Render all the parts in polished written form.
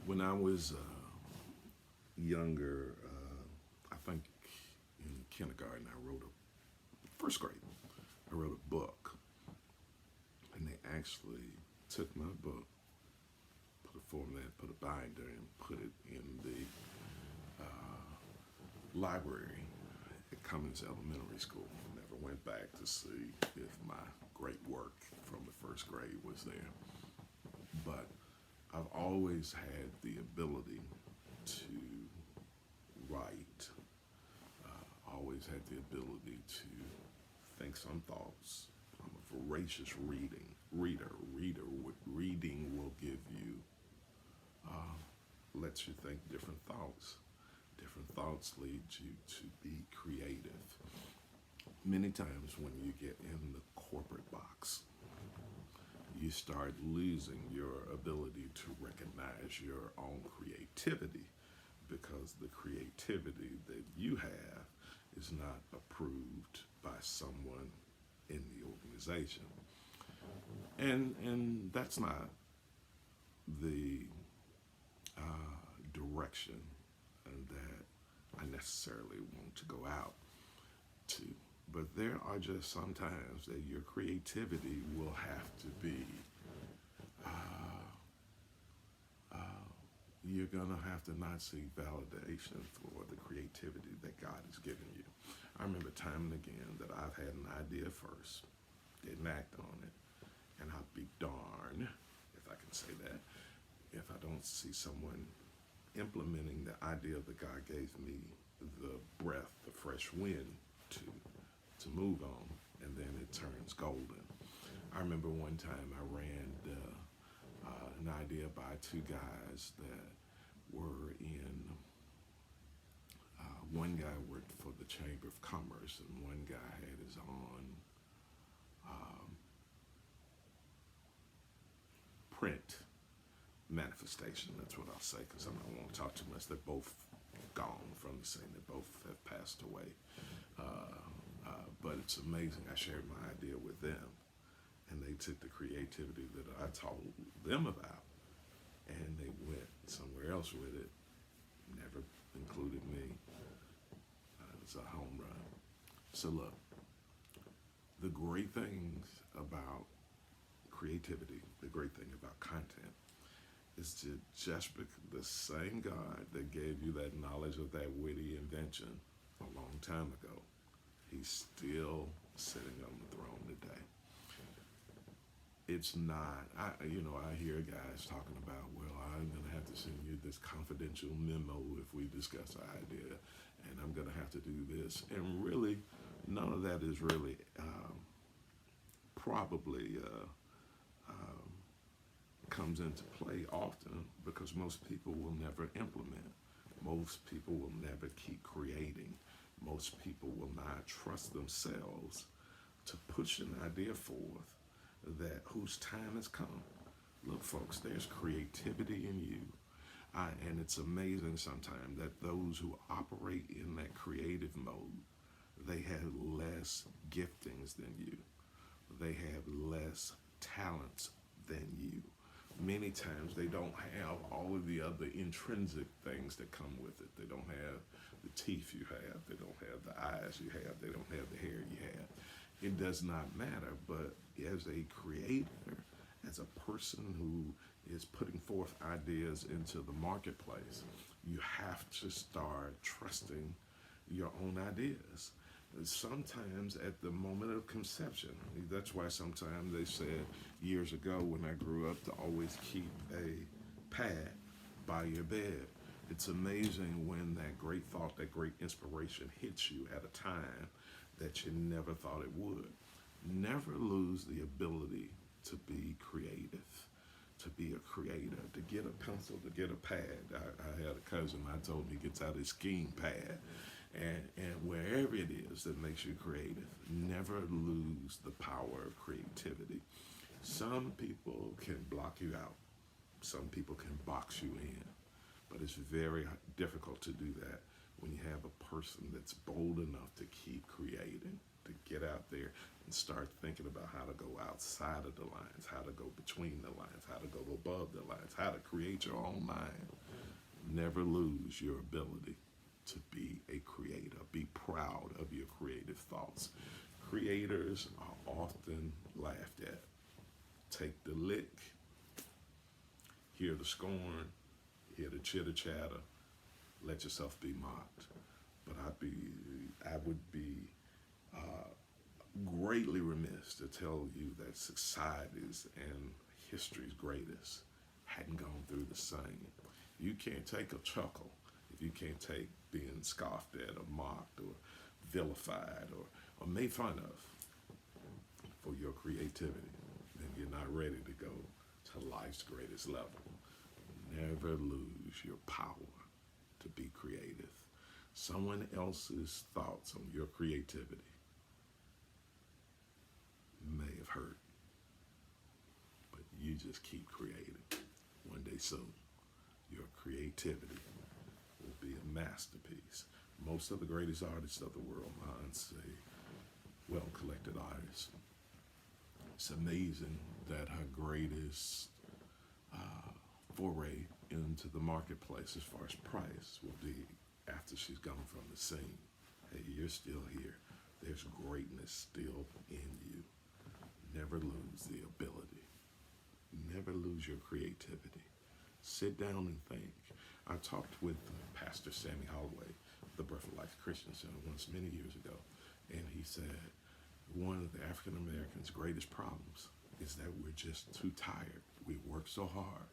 When I was younger, I think in kindergarten, first grade, I wrote a book. And they actually took my book, put a format, put a binder, and put it in the library at Cummings Elementary School. Never went back to see if my great work from the first grade was there. But I've always had the ability to write, always had the ability to think some thoughts. I'm a voracious reader. Reading will give you, lets you think different thoughts. Different thoughts lead you to be creative. Many times when you get in the corporate box, you start losing your ability to recognize your own creativity because the creativity that you have is not approved by someone in the organization. And that's not the direction that I necessarily want to go out to. But there are just some times that your creativity will have to be, you're going to have to not seek validation for the creativity that God has given you. I remember time and again that I've had an idea first, didn't act on it, and I'll be darned, if I can say that, if I don't see someone implementing the idea that God gave me the breath, the fresh wind to move on, and then it turns golden. I remember one time I ran an idea by two guys that were in, one guy worked for the Chamber of Commerce, and one guy had his own print manifestation. That's what I'll say because I don't want to talk too much. They're both gone from the scene. They both have passed away. But it's amazing. I shared my idea with them, and they took the creativity that I told them about, and they went somewhere else with it. Never included me. It's a home run. So look, the great things about creativity, the great thing about content, is to just the same God that gave you that knowledge of that witty invention a long time ago, he's still sitting on the throne today. It's not, I hear guys talking about, well, I'm going to have to send you this confidential memo if we discuss an idea, and I'm going to have to do this. And really, none of that is really probably comes into play often because most people will never implement. Most people will never keep creating. Most people will not trust themselves to push an idea forth that whose time has come. Look, folks, there's creativity in you. And it's amazing sometimes that those who operate in that creative mode, they have less giftings than you. They have less talents than you. Many times they don't have all of the other intrinsic things that come with it. They don't have the teeth you have. They don't have the eyes you have. They don't have the hair you have. It does not matter, but as a creator, as a person who is putting forth ideas into the marketplace, you have to start trusting your own ideas. Sometimes at the moment of conception, that's why sometimes they said years ago when I grew up to always keep a pad by your bed. It's amazing when that great thought, that great inspiration hits you at a time that you never thought it would. Never lose the ability to be creative, to be a creator, to get a pencil, to get a pad. I had a cousin, I told him he gets out his skiing pad. And wherever it is that makes you creative, never lose the power of creativity. Some people can block you out. Some people can box you in. But it's very difficult to do that when you have a person that's bold enough to keep creating, to get out there and start thinking about how to go outside of the lines, how to go between the lines, how to go above the lines, how to create your own mind. Never lose your ability to be a creator. Be proud of your creative thoughts. Creators are often laughed at. Take the lick, hear the scorn, hear the chitter chatter, let yourself be mocked. But I would be greatly remiss to tell you that societies and history's greatest hadn't gone through the same. You can't take a chuckle if you can't take being scoffed at or mocked or vilified or made fun of for your creativity. Then you're not ready to go to life's greatest level. Never lose your power to be creative. Someone else's thoughts on your creativity may have hurt, but you just keep creating. One day soon, your creativity will be a masterpiece. Most of the greatest artists of the world, mine say, well-collected artists. It's amazing that her greatest foray into the marketplace as far as price will be after she's gone from the scene. Hey, you're still here. There's greatness still in you. Never lose the ability. Never lose your creativity. Sit down and think. I talked with Pastor Sammy Holloway, the Birth of Life Christian Center, once many years ago, and he said one of the African Americans' greatest problems is that we're just too tired. We work so hard.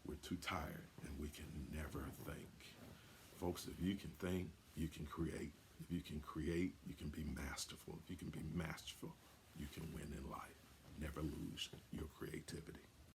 We're too tired, and we can never think. Folks, if you can think, you can create. If you can create, you can be masterful. If you can be masterful, you can win in life. Never lose your creativity.